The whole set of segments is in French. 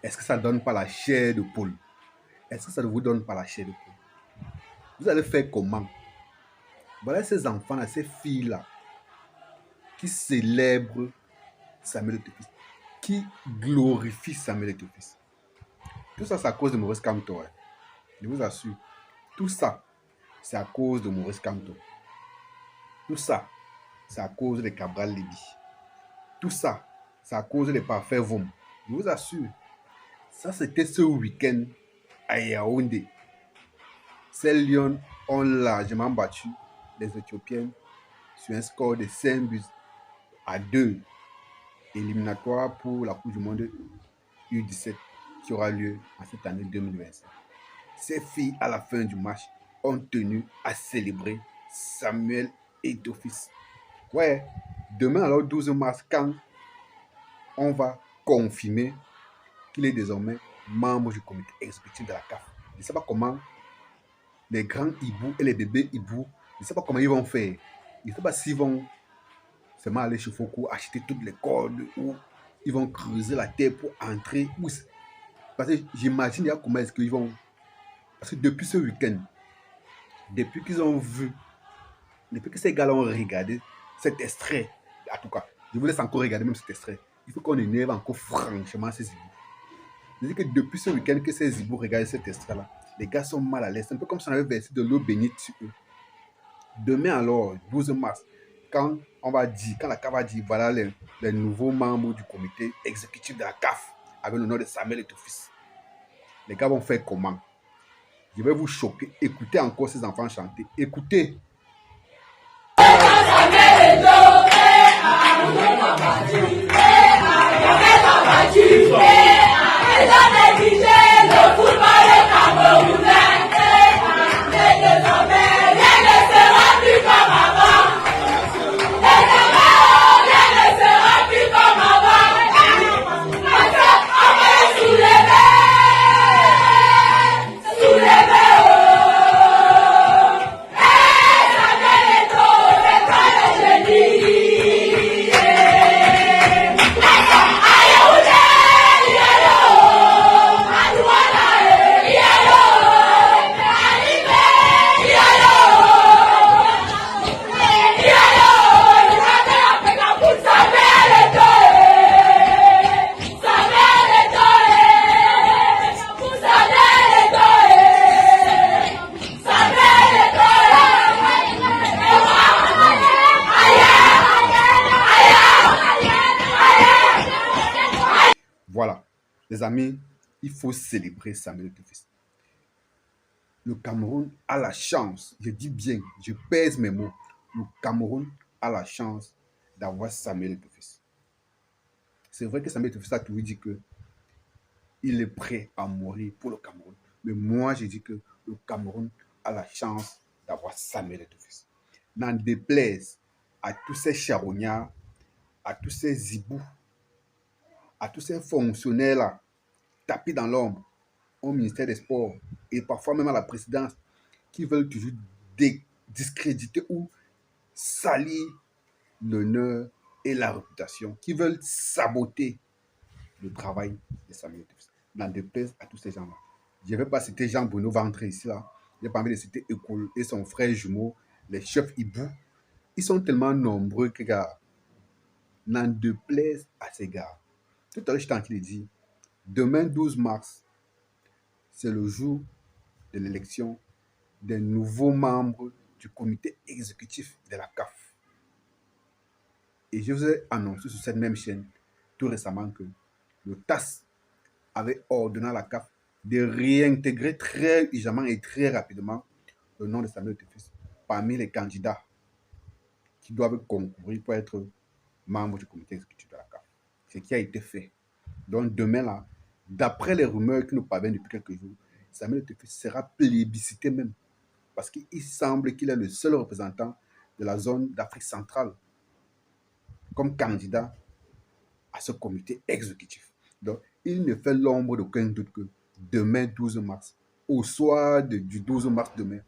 Est-ce que ça ne donne pas la chair de poule? Est-ce que ça ne vous donne pas la chair de poule? Vous allez faire comment? Voilà ces enfants-là, ces filles-là, qui célèbrent Samuel Etofis, qui glorifient Samuel Etofis. Tout ça, c'est à cause de Maurice Kamto. Hein. Je vous assure. Tout ça, c'est à cause de Maurice Kamto. Tout ça, c'est à cause de Cabral Léby. Tout ça, c'est à cause des parfaits Vom. Je vous assure. Ça, c'était ce week-end à Yaoundé. Ces Lions ont largement battu les Éthiopiennes sur un score de 5-2, éliminatoire pour la Coupe du Monde U17 qui aura lieu en cette année 2025. Ces filles, à la fin du match, ont tenu à célébrer Samuel Etofis. Ouais, demain, alors 12 mars, quand on va confirmer qu'il est désormais membre du comité exécutif de la CAF. Je ne sais pas comment les grands hiboux et les bébés hiboux, je ne sais pas comment ils vont faire. Je ne sais pas s'ils vont seulement aller chez Foucault, acheter toutes les cordes, ou ils vont creuser la terre pour entrer. Parce que j'imagine comment est-ce qu'ils vont. Parce que depuis ce week-end, depuis qu'ils ont vu, depuis que ces gars ont regardé cet extrait, en tout cas, je vous laisse encore regarder même cet extrait. Il faut qu'on énerve encore franchement ces hiboux. Je dis que depuis ce week-end que ces hiboux regardent cet extrait-là, les gars sont mal à l'aise. C'est un peu comme si on avait versé de l'eau bénite sur eux. Demain alors, 12 mars, quand on va dire, quand la CAF va dire, voilà les nouveaux membres du comité exécutif de la CAF, avec le nom de Samuel Etofis, les gars vont faire comment? Je vais vous choquer. Écoutez encore ces enfants chanter. Écoutez. Voilà, les amis, il faut célébrer Samuel Etofis. Le Cameroun a la chance, je dis bien, je pèse mes mots, le Cameroun a la chance d'avoir Samuel Etofis. C'est vrai que Samuel Etofis a toujours dit qu'il est prêt à mourir pour le Cameroun. Mais moi, je dis que le Cameroun a la chance d'avoir Samuel Etofis. N'en déplaise à tous ces charognards, à tous ces hiboux, à tous ces fonctionnaires-là, tapis dans l'ombre au ministère des Sports et parfois même à la présidence, qui veulent toujours discréditer ou salir l'honneur et la réputation, qui veulent saboter le travail de Samuel Etofis. N'en déplaise à tous ces gens-là. Je ne vais pas citer Jean-Bruno Ventré ici, là. Je n'ai pas envie de citer École et son frère jumeau, les chefs hiboux. Ils sont tellement nombreux que, gars, n'en déplaise à ces gars. Tout à l'heure, je t'en ai dit, demain 12 mars, c'est le jour de l'élection des nouveaux membres du comité exécutif de la CAF. Et je vous ai annoncé sur cette même chaîne tout récemment que le TAS avait ordonné à la CAF de réintégrer très urgemment et très rapidement le nom de Samuel Etofis parmi les candidats qui doivent concourir pour être membres du comité exécutif de la CAF. Ce qui a été fait. Donc demain, là, d'après les rumeurs qui nous parviennent depuis quelques jours, Samuel Etofis sera plébiscité même. Parce qu'il semble qu'il est le seul représentant de la zone d'Afrique centrale comme candidat à ce comité exécutif. Donc, il ne fait l'ombre d'aucun doute que demain 12 mars, au soir du 12 mars demain,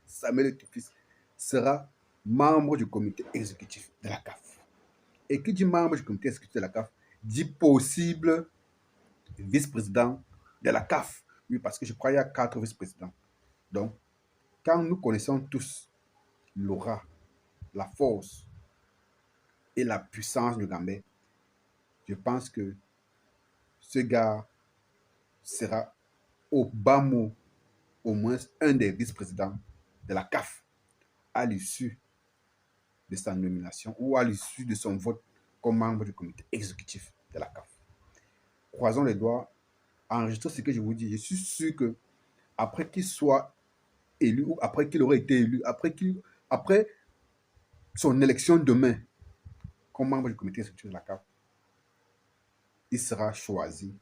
Samuel Etofis sera membre du comité exécutif de la CAF. Et qui dit membre du comité exécutif de la CAF dit possible vice-président de la CAF. Oui, parce que je crois qu'il y a 4 vice-présidents. Donc, quand nous connaissons tous l'aura, la force et la puissance du Gambais, je pense que ce gars sera au bas mot au moins un des vice-présidents de la CAF à l'issue de sa nomination ou à l'issue de son vote comme membre du comité exécutif de la CAF. Croisons les doigts, enregistrez ce que je vous dis. Je suis sûr que après qu'il soit élu ou après qu'il aurait été élu, après son élection demain comme membre du comité exécutif de la CAF, il sera choisi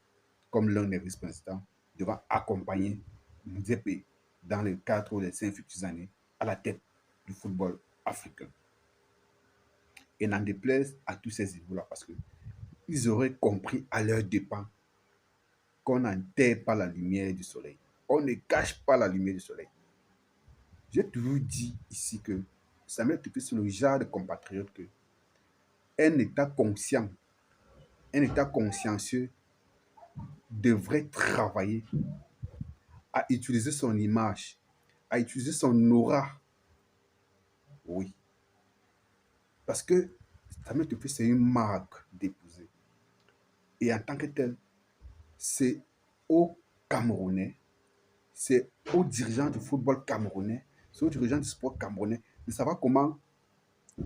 comme l'un des vice-présidents devant accompagner Mouzepe dans les 4 ou les 5 futures années à la tête du football africain. Et n'en déplaise à tous ces évoluts-là, parce qu'ils auraient compris à leurs dépens qu'on n'enterre pas la lumière du soleil. On ne cache pas la lumière du soleil. J'ai toujours dit ici que Samuel Etofis, c'est le genre de compatriote que un État conscient, un État consciencieux devrait travailler à utiliser son image, à utiliser son aura. Oui. Parce que Samuel Etofis, c'est une marque déposée. Et en tant que tel, c'est aux Camerounais, c'est aux dirigeants du football camerounais, c'est aux dirigeants du sport camerounais de savoir comment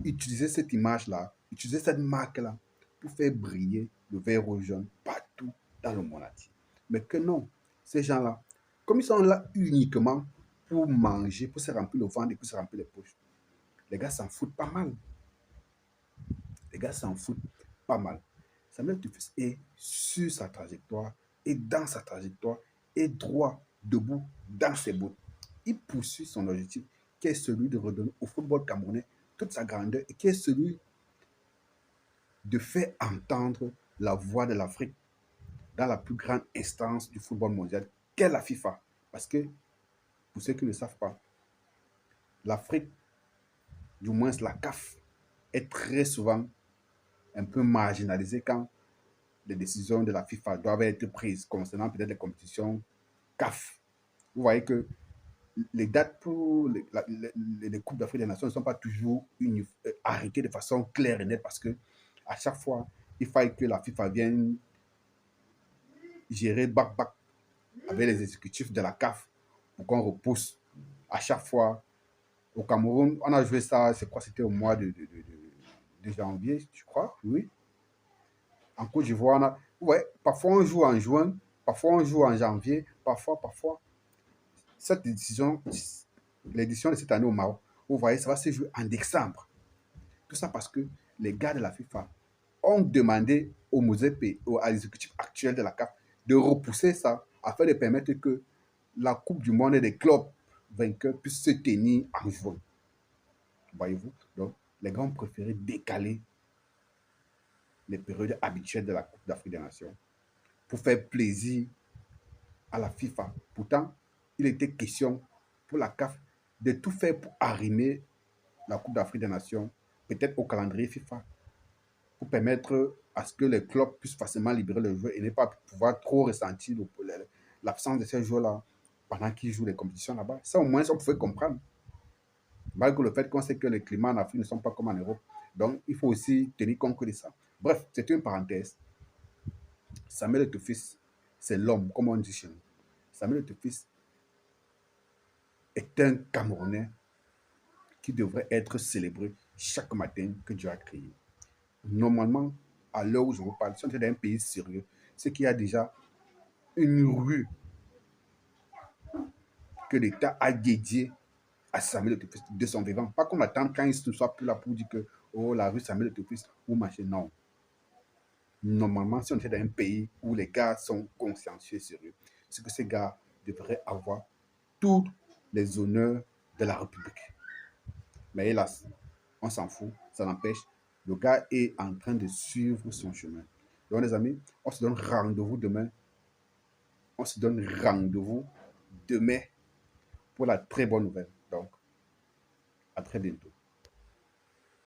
utiliser cette image-là, utiliser cette marque-là pour faire briller le vert rouge jaune partout dans le monde entier. Mais que non, ces gens-là, comme ils sont là uniquement pour manger, pour se remplir le ventre et pour se remplir les poches, les gars s'en foutent pas mal. Les gars s'en foutent pas mal. Samuel Etofis est sur sa trajectoire et dans sa trajectoire est droit, debout, dans ses bottes. Il poursuit son objectif qui est celui de redonner au football camerounais toute sa grandeur et qui est celui de faire entendre la voix de l'Afrique dans la plus grande instance du football mondial, qu'est la FIFA. Parce que, pour ceux qui ne le savent pas, l'Afrique, du moins la CAF, est très souvent un peu marginalisée quand les décisions de la FIFA doivent être prises concernant peut-être les compétitions CAF. Vous voyez que les dates pour les Coupes d'Afrique des Nations ne sont pas toujours arrêtées de façon claire et nette parce que à chaque fois, il faille que la FIFA vienne gérer back-back avec les exécutifs de la CAF pour qu'on repousse à chaque fois. Au Cameroun, on a joué ça, c'est quoi? C'était au mois de janvier, je crois, oui. En Côte d'Ivoire, ouais, parfois on joue en juin, parfois on joue en janvier, parfois. Cette décision, l'édition de cette année au Maroc, vous voyez, ça va se jouer en décembre. Tout ça parce que les gars de la FIFA ont demandé au Mosepe, à l'exécutif actuel de la CAF, de repousser ça afin de permettre que la Coupe du Monde des clubs vainqueurs puisse se tenir en juin. Voyez-vous? Donc, les gars ont préféré décaler les périodes habituelles de la Coupe d'Afrique des Nations pour faire plaisir à la FIFA. Pourtant, il était question pour la CAF de tout faire pour arrimer la Coupe d'Afrique des Nations, peut-être au calendrier FIFA, pour permettre à ce que les clubs puissent facilement libérer les joueurs et ne pas pouvoir trop ressentir l'absence de ces joueurs-là pendant qu'ils jouent les compétitions là-bas. Ça, au moins, on pouvait comprendre. Malgré le fait qu'on sait que les climats en Afrique ne sont pas comme en Europe. Donc, il faut aussi tenir compte de ça. Bref, c'est une parenthèse. Samuel Etofis, c'est l'homme, comme on dit chez nous. Samuel Etofis est un Camerounais qui devrait être célébré chaque matin que Dieu a créé. Normalement, à l'heure où je vous parle, si on est dans un pays sérieux, c'est qu'il y a déjà une rue que l'État a dédiée à Samuel Etofis de son vivant. Pas qu'on attend quand il ne soit plus là pour dire que oh, la rue Samuel Etofis ou machin. Non. Normalement, si on est dans un pays où les gars sont consciencieux et sérieux, c'est que ces gars devraient avoir tous les honneurs de la République. Mais hélas, on s'en fout, ça n'empêche. Le gars est en train de suivre son chemin. Donc, les amis, on se donne rendez-vous demain. On se donne rendez-vous demain pour la très bonne nouvelle. Donc, à très bientôt.